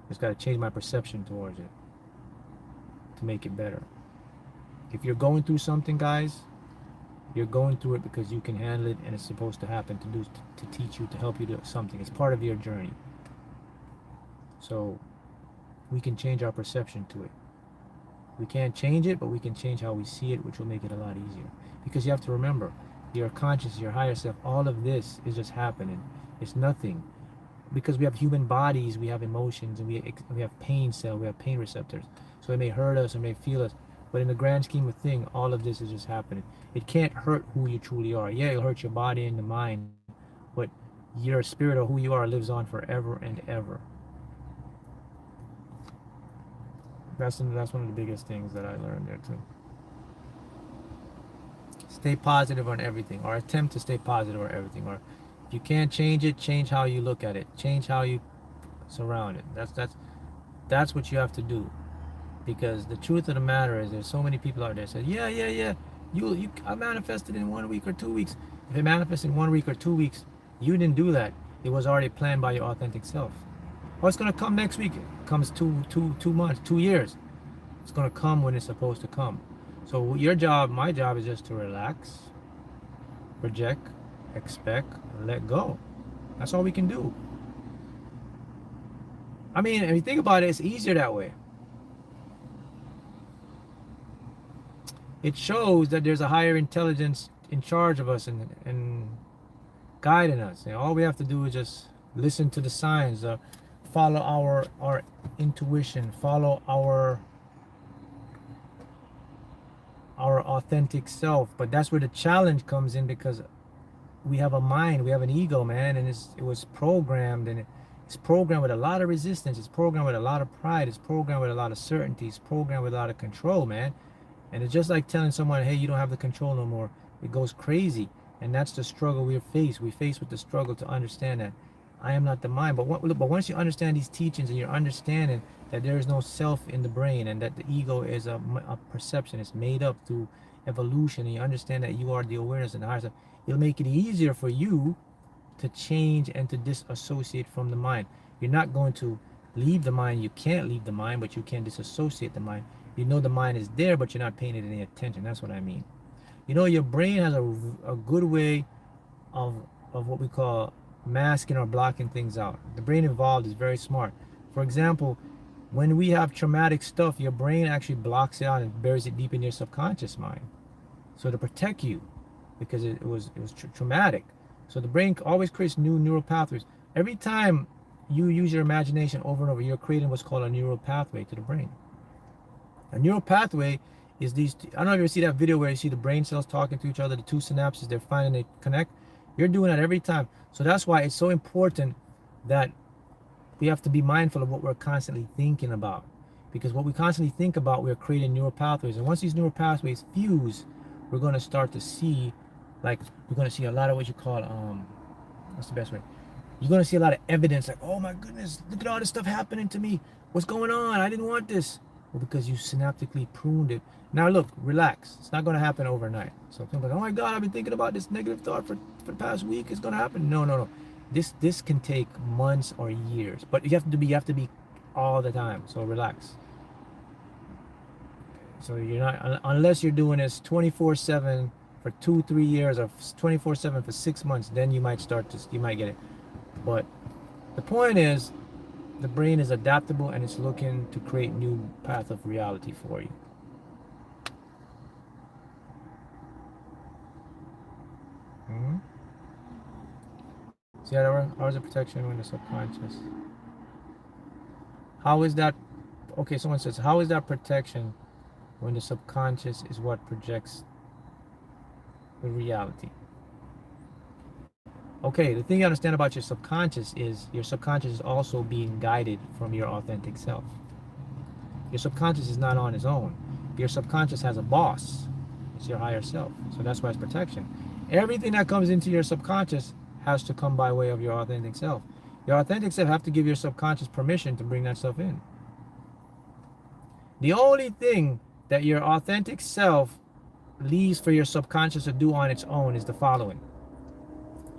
Just gotta change my perception towards it to make it better. If you're going through something, guys, you're going through it because you can handle it, and it's supposed to happen to teach you, to help you do something. It's part of your journey. So we can change our perception to it. We can't change it, but we can change how we see it, which will make it a lot easier. Because you have to remember, your conscious, your higher self, all of this is just happening. It's nothing. Because we have human bodies, we have emotions, and we have pain cells, we have pain receptors. So it may hurt us, it may feel us, but in the grand scheme of things, all of this is just happening. It can't hurt who you truly are. Yeah, it'll hurt your body and the mind, but your spirit or who you are lives on forever and ever. That's one of the biggest things that I learned there too. Stay positive on everything, or attempt to stay positive on everything. Or if you can't change it, change how you look at it. Change how you surround it. That's what you have to do. Because the truth of the matter is, there's so many people out there that say, yeah. I manifested in 1 week or 2 weeks. If it manifests in 1 week or 2 weeks, you didn't do that. It was already planned by your authentic self. What's gonna come next week? It comes 2 months, 2 years. It's gonna come when it's supposed to come. So your job, my job, is just to relax, project, expect, let go. That's all we can do. I mean, if you think about it, it's easier that way. It shows that there's a higher intelligence in charge of us and guiding us. And all we have to do is just listen to the signs, follow our intuition, follow our authentic self. But that's where the challenge comes in, because we have a mind, we have an ego, man, and it was programmed, and it's programmed with a lot of resistance. It's programmed with a lot of pride. It's programmed with a lot of certainty. It's programmed with a lot of control, man. And it's just like telling someone, hey, you don't have the control no more. It goes crazy. And that's the struggle we face. We face with the struggle to understand that I am not the mind. But once you understand these teachings, and you're understanding that there is no self in the brain, and that the ego is a perception, it's made up through evolution, and you understand that you are the awareness and the higher self, it'll make it easier for you to change and to disassociate from the mind. You're not going to leave the mind. You can't leave the mind, but you can disassociate the mind. You know the mind is there, but you're not paying it any attention. That's what I mean. You know, your brain has a good way of what we call masking or blocking things out. The brain involved is very smart. For example, when we have traumatic stuff, your brain actually blocks it out and buries it deep in your subconscious mind. So to protect you, because it was traumatic. So the brain always creates new neural pathways. Every time you use your imagination over and over, you're creating what's called a neural pathway to the brain. A neural pathway is these, I don't know if you ever see that video where you see the brain cells talking to each other, the two synapses, they're finding they connect. You're doing that every time. So that's why it's so important that we have to be mindful of what we're constantly thinking about. Because what we constantly think about, we're creating neural pathways. And once these neural pathways fuse, we're going to start to see, like, we're going to see a lot of what you call, what's the best way? You're going to see a lot of evidence, like, oh my goodness, look at all this stuff happening to me. What's going on? I didn't want this. Well, because you synaptically pruned it. Now look, relax. It's not going to happen overnight. So people are like, oh my God, I've been thinking about this negative thought for the past week. It's going to happen. No. This can take months or years, but you have to be all the time. So relax. So you're not, unless you're doing this 24/7 for 2-3 years, or 24/7 for 6 months, then you might get it. But the point is, the brain is adaptable, and it's looking to create new path of reality for you. See how is the protection when the subconscious? How is that? Okay, someone says, how is that protection when the subconscious is what projects the reality? Okay, the thing you understand about your subconscious is your subconscious is also being guided from your authentic self. Your subconscious is not on its own. Your subconscious has a boss. It's your higher self. So that's why it's protection. Everything that comes into your subconscious has to come by way of your authentic self. Your authentic self have to give your subconscious permission to bring that stuff in. The only thing that your authentic self leaves for your subconscious to do on its own is the following: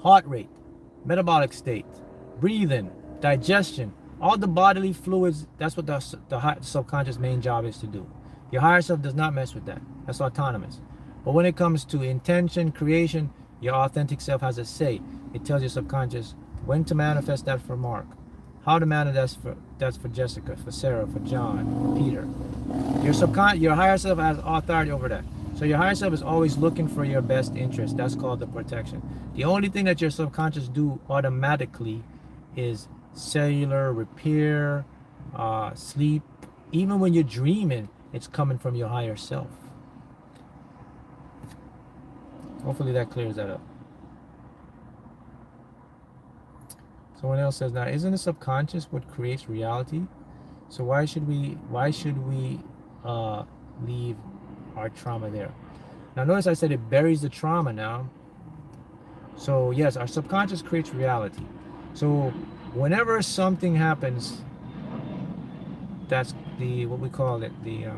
heart rate, metabolic state, breathing, digestion, all the bodily fluids. That's what the subconscious main job is to do. Your higher self does not mess with that. That's autonomous. But when it comes to intention, creation, your authentic self has a say. It tells your subconscious when to manifest that for Mark, how to manifest that's for Jessica, for Sarah, for John, for Peter. Your higher self has authority over that. So your higher self is always looking for your best interest. That's called the protection. The only thing that your subconscious do automatically is cellular repair, sleep. Even when you're dreaming, it's coming from your higher self. Hopefully that clears that up. Someone else says, now isn't the subconscious what creates reality? So why should we leave our trauma there? Now notice I said it buries the trauma now. So yes, our subconscious creates reality. So whenever something happens, that's the what we call it, the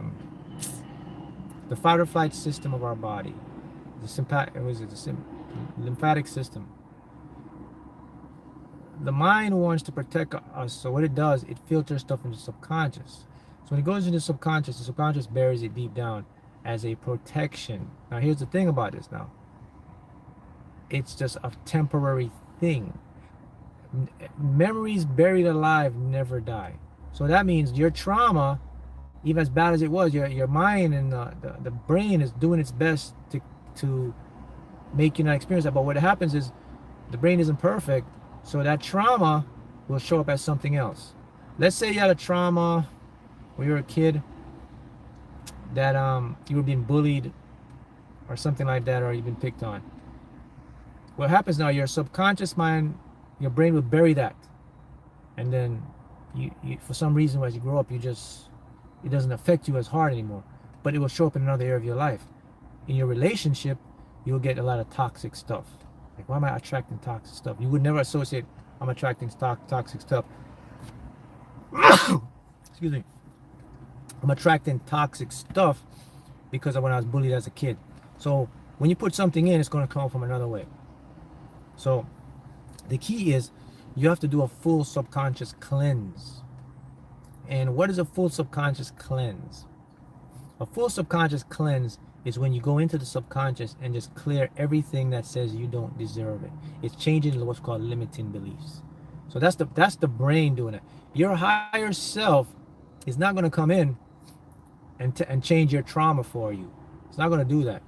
fight or flight system of our body, the lymphatic system. The mind wants to protect us, so what it does, it filters stuff into the subconscious. So when it goes into the subconscious buries it deep down as a protection. Now here's the thing about this now. It's just a temporary thing. Memories buried alive never die. So that means your trauma, even as bad as it was, your mind and the brain is doing its best to make you not experience that. But what happens is the brain isn't perfect, so that trauma will show up as something else. Let's say you had a trauma when you were a kid that you were being bullied or something like that, or you've been picked on. What happens now, your subconscious mind, your brain will bury that, and then you for some reason as you grow up, it doesn't affect you as hard anymore, but it will show up in another area of your life. In your relationship, you'll get a lot of toxic stuff. Like, why am I attracting toxic stuff? You would never associate I'm attracting toxic stuff. Excuse me. I'm attracting toxic stuff because of when I was bullied as a kid. So when you put something in, it's going to come from another way. So the key is you have to do a full subconscious cleanse. And what is a full subconscious cleanse? A full subconscious cleanse is when you go into the subconscious and just clear everything that says you don't deserve it. It's changing what's called limiting beliefs. So that's the brain doing it. Your higher self is not going to come in and change your trauma for you. It's not going to do that,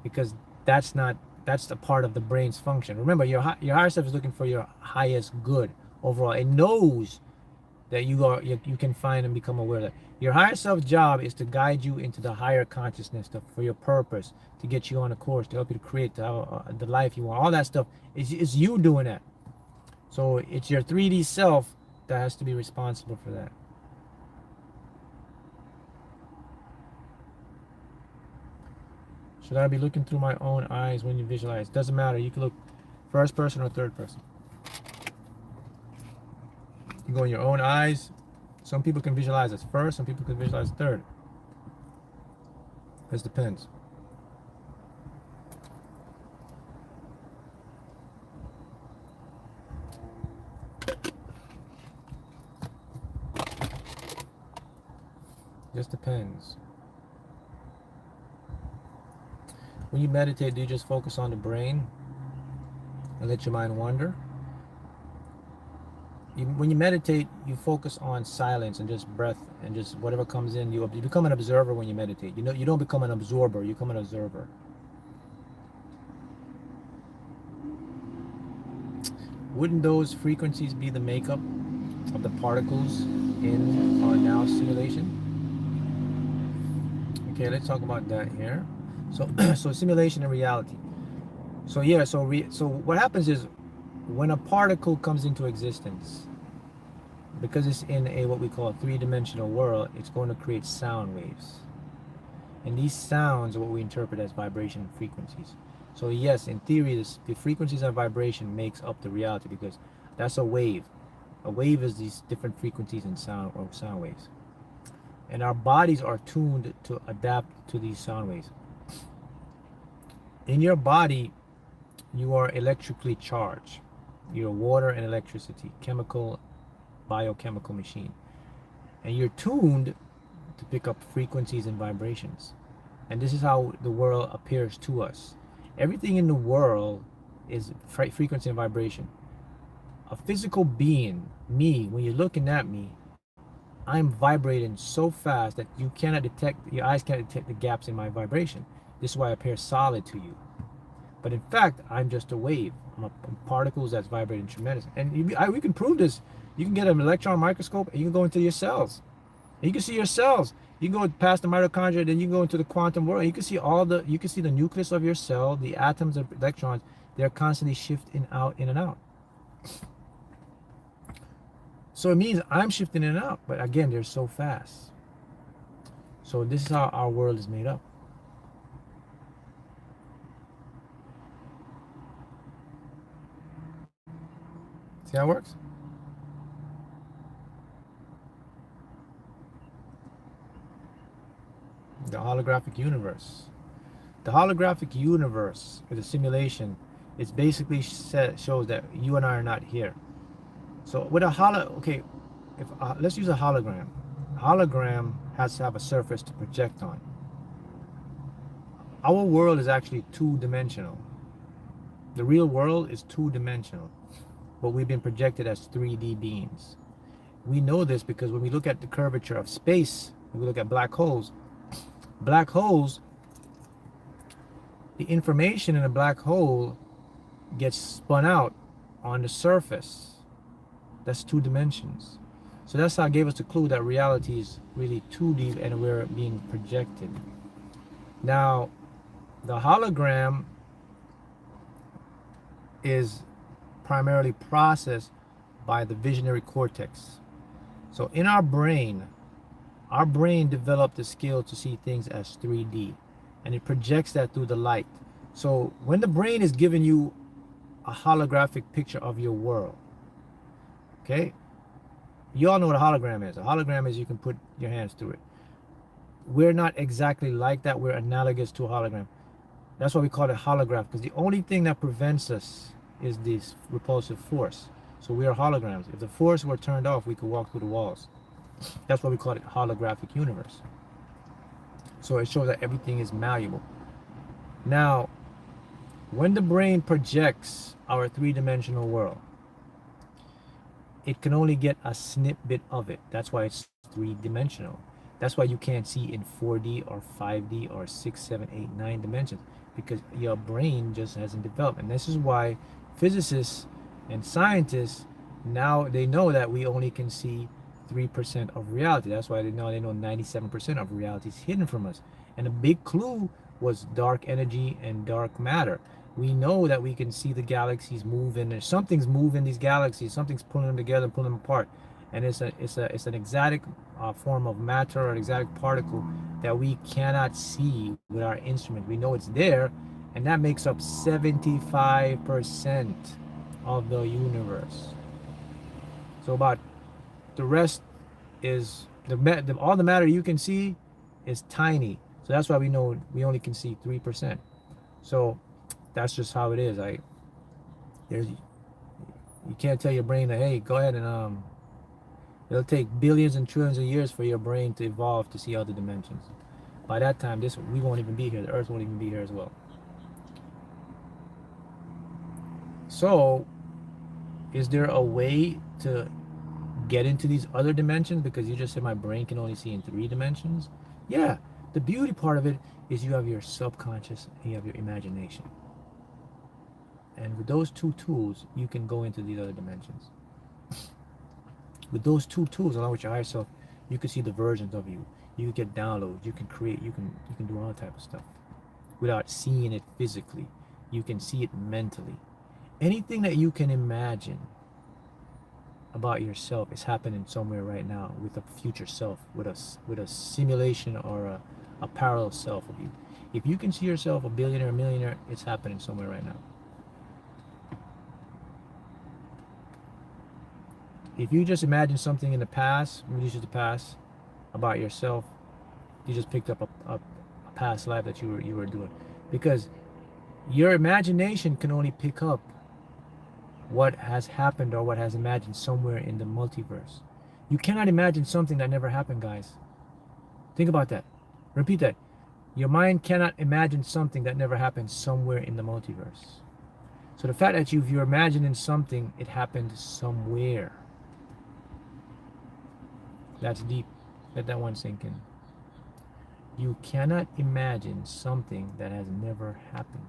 because that's the part of the brain's function. Remember, your higher self is looking for your highest good overall. It knows that you can find and become aware of that. Your higher self's job is to guide you into the higher consciousness stuff for your purpose, to get you on a course, to help you to create the life you want. All that stuff is you doing that. So it's your 3D self that has to be responsible for that. Should I be looking through my own eyes when you visualize? Doesn't matter. You can look first person or third person. You go in your own eyes. Some people can visualize as first, some people can visualize third. It depends. Just depends. When you meditate, do you just focus on the brain and let your mind wander? When you meditate, you focus on silence and just breath and just whatever comes in. You become an observer when you meditate. You don't become an absorber. You become an observer. Wouldn't those frequencies be the makeup of the particles in our now simulation? Okay, let's talk about that here. So simulation and reality. So yeah, so what happens is, when a particle comes into existence, because it's in a what we call a three-dimensional world, it's going to create sound waves. And these sounds are what we interpret as vibration frequencies. So yes, in theory, the frequencies of vibration makes up the reality, because that's a wave. A wave is these different frequencies in sound, or sound waves. and our bodies are tuned to adapt to these sound waves. In your body, you are electrically charged. You're water and electricity, chemical, biochemical machine. And you're tuned to pick up frequencies and vibrations. And this is how the world appears to us. Everything in the world is frequency and vibration. A physical being, me, when you're looking at me, I'm vibrating so fast that you cannot detect, your eyes cannot detect the gaps in my vibration. This is why I appear solid to you. But in fact, I'm just a wave. I'm particles that's vibrating tremendous. And we can prove this. You can get an electron microscope and you can go into your cells. And you can see your cells. You can go past the mitochondria, then you can go into the quantum world. And you can see the nucleus of your cell, the atoms of electrons. They're constantly shifting out, in and out. So it means I'm shifting in and out. But again, they're so fast. So this is how our world is made up. See how it works? The holographic universe. The holographic universe is a simulation. It basically shows that you and I are not here. So with a let's use a hologram. A hologram has to have a surface to project on. Our world is actually two-dimensional. The real world is two-dimensional, but we've been projected as 3D beings. We know this because when we look at the curvature of space, when we look at black holes, the information in a black hole gets spun out on the surface. That's 2 dimensions. So that's how it gave us the clue that reality is really 2D and we're being projected. Now, the hologram is primarily processed by the visionary cortex. So in our brain developed the skill to see things as 3D, and it projects that through the light. So when the brain is giving you a holographic picture of your world, okay, you all know what a hologram is. A hologram is you can put your hands through it. We're not exactly like that. We're analogous to a hologram. That's why we call it holograph, because the only thing that prevents us is this repulsive force. So we are holograms. If the force were turned off, we could walk through the walls. That's why we call it holographic universe. So it shows that everything is malleable. Now, when the brain projects our 3-dimensional world, it can only get a snippet of it. That's why it's 3-dimensional. That's why you can't see in 4D or 5D or 6, 7, 8, 9 dimensions, because your brain just hasn't developed. And this is why physicists and scientists, now they know that we only can see 3% of reality. That's why they know 97% of reality is hidden from us. And a big clue was dark energy and dark matter. We know that we can see the galaxies moving, and something's moving these galaxies, something's pulling them together and pulling them apart. And it's an exotic form of matter or an exotic particle that we cannot see with our instrument. We know it's there, and that makes up 75% of the universe. So about the rest is all the matter you can see is tiny. So that's why we know we only can see 3%. So that's just how it is. You can't tell your brain that, hey, go ahead and it'll take billions and trillions of years for your brain to evolve to see other dimensions. By that time, we won't even be here. The Earth won't even be here as well. So, is there a way to get into these other dimensions? Because you just said my brain can only see in 3 dimensions. Yeah, the beauty part of it is you have your subconscious and you have your imagination. And with those 2 tools, you can go into these other dimensions. With those 2 tools, along with your higher self, you can see the versions of you. You can get downloads. You can create. You can do all type of stuff without seeing it physically. You can see it mentally. Anything that you can imagine about yourself is happening somewhere right now with a future self, with a simulation or a parallel self of you. If you can see yourself a billionaire, millionaire, it's happening somewhere right now. If you just imagine something in the past, reduce it to the past, about yourself, you just picked up a past life that you were doing, because your imagination can only pick up what has happened or what has imagined somewhere in the multiverse. You cannot imagine something that never happened, guys. Think about that. Repeat that. Your mind cannot imagine something that never happened somewhere in the multiverse. So the fact that you're imagining something, it happened somewhere. That's deep. Let that one sink in. You cannot imagine something that has never happened.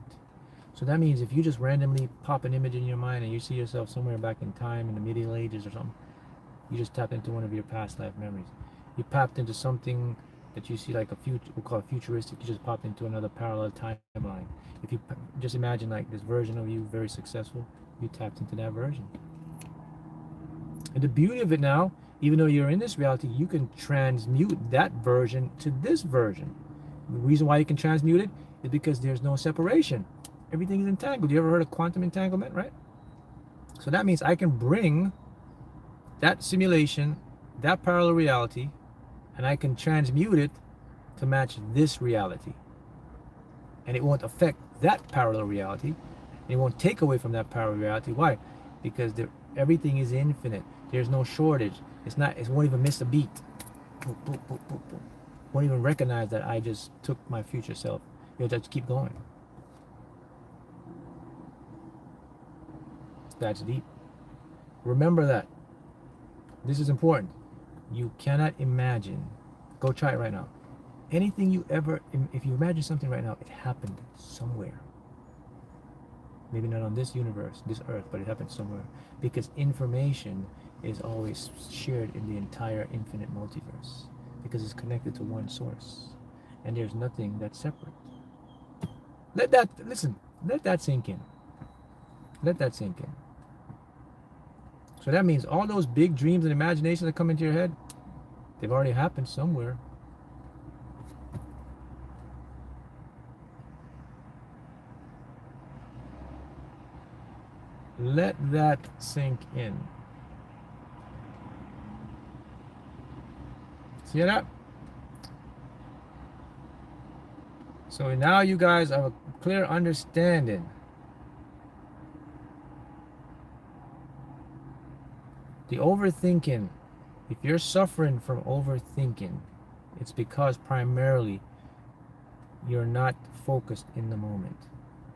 So that means if you just randomly pop an image in your mind and you see yourself somewhere back in time in the medieval ages or something, you just tapped into one of your past life memories. You popped into something that you see like a future, we'll call it futuristic. You just popped into another parallel timeline. If you just imagine like this version of you very successful, you tapped into that version. And the beauty of it now, even though you're in this reality, you can transmute that version to this version. The reason why you can transmute it is because there's no separation. Everything is entangled. You ever heard of quantum entanglement, right? So that means I can bring that simulation, that parallel reality, and I can transmute it to match this reality. And it won't affect that parallel reality. It won't take away from that parallel reality. Why? Because everything is infinite. There's no shortage. It won't even miss a beat. Boop, boop, boop, boop, boop. Won't even recognize that I just took my future self. You'll just keep going. That's deep. Remember that. This is important. You cannot imagine. Go try it right now. Anything you ever, if you imagine something right now, it happened somewhere. Maybe not on this universe, this earth, but it happened somewhere. Because information is always shared in the entire infinite multiverse. Because it's connected to one source. And there's nothing that's separate. Let that sink in. Let that sink in. So that means all those big dreams and imaginations that come into your head, they've already happened somewhere. Let that sink in. See that? So now you guys have a clear understanding. The overthinking, if you're suffering from overthinking, it's because primarily you're not focused in the moment.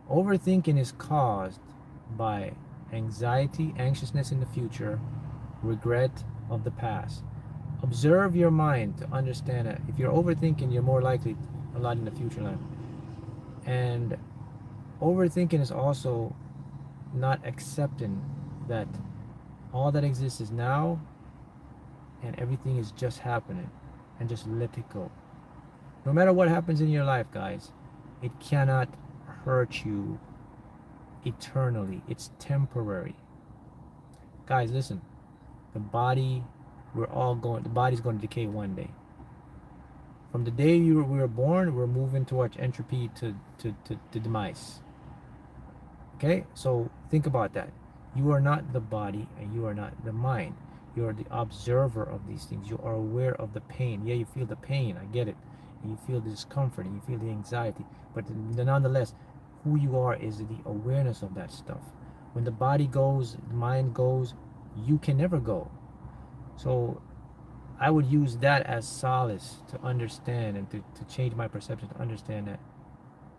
Overthinking is caused by anxiety, anxiousness in the future, regret of the past. Observe your mind to understand that if you're overthinking, you're more likely a lot in the future life. And overthinking is also not accepting that all that exists is now and everything is just happening, and just let it go. No matter what happens in your life, guys, it cannot hurt you eternally. It's temporary. Guys, listen. The body, the body's going to decay one day. From the day we were born, we're moving towards entropy to demise. Okay? So think about that. You are not the body and you are not the mind. You are the observer of these things. You are aware of the pain. Yeah, you feel the pain. I get it. And you feel the discomfort and you feel the anxiety. But nonetheless, who you are is the awareness of that stuff. When the body goes, the mind goes, you can never go. So I would use that as solace to understand and to change my perception, to understand that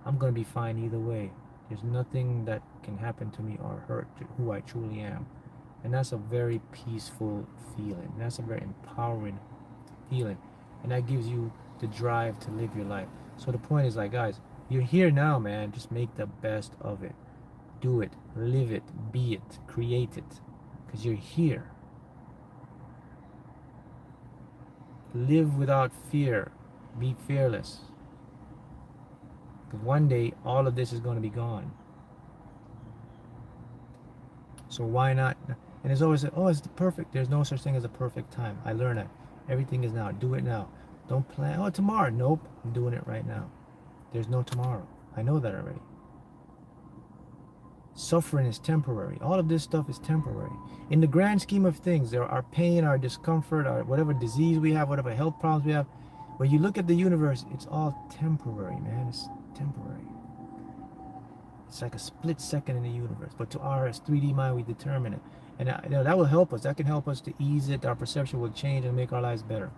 I'm going to be fine either way. There's nothing that can happen to me or hurt who I truly am. And that's a very peaceful feeling. That's a very empowering feeling. And that gives you the drive to live your life. So the point is, like, guys, you're here now, man. Just make the best of it. Do it. Live it. Be it. Create it. Because you're here. Live without fear. Be fearless. Because one day, all of this is going to be gone. So why not? And it's always, oh, it's the perfect. There's no such thing as a perfect time. I learned that. Everything is now. Do it now. Don't plan, oh, tomorrow. Nope. I'm doing it right now. There's no tomorrow. I know that already. Suffering is temporary. All of this stuff is temporary. In the grand scheme of things, there our pain, our discomfort, our whatever disease we have, whatever health problems we have, when you look at the universe, it's all temporary, man. It's temporary. It's like a split second in the universe. But to our 3D mind, we determine it. And that will help us. That can help us to ease it. Our perception will change and make our lives better.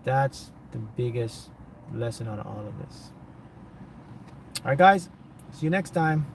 That's the biggest lesson out of all of this. All right, guys. See you next time.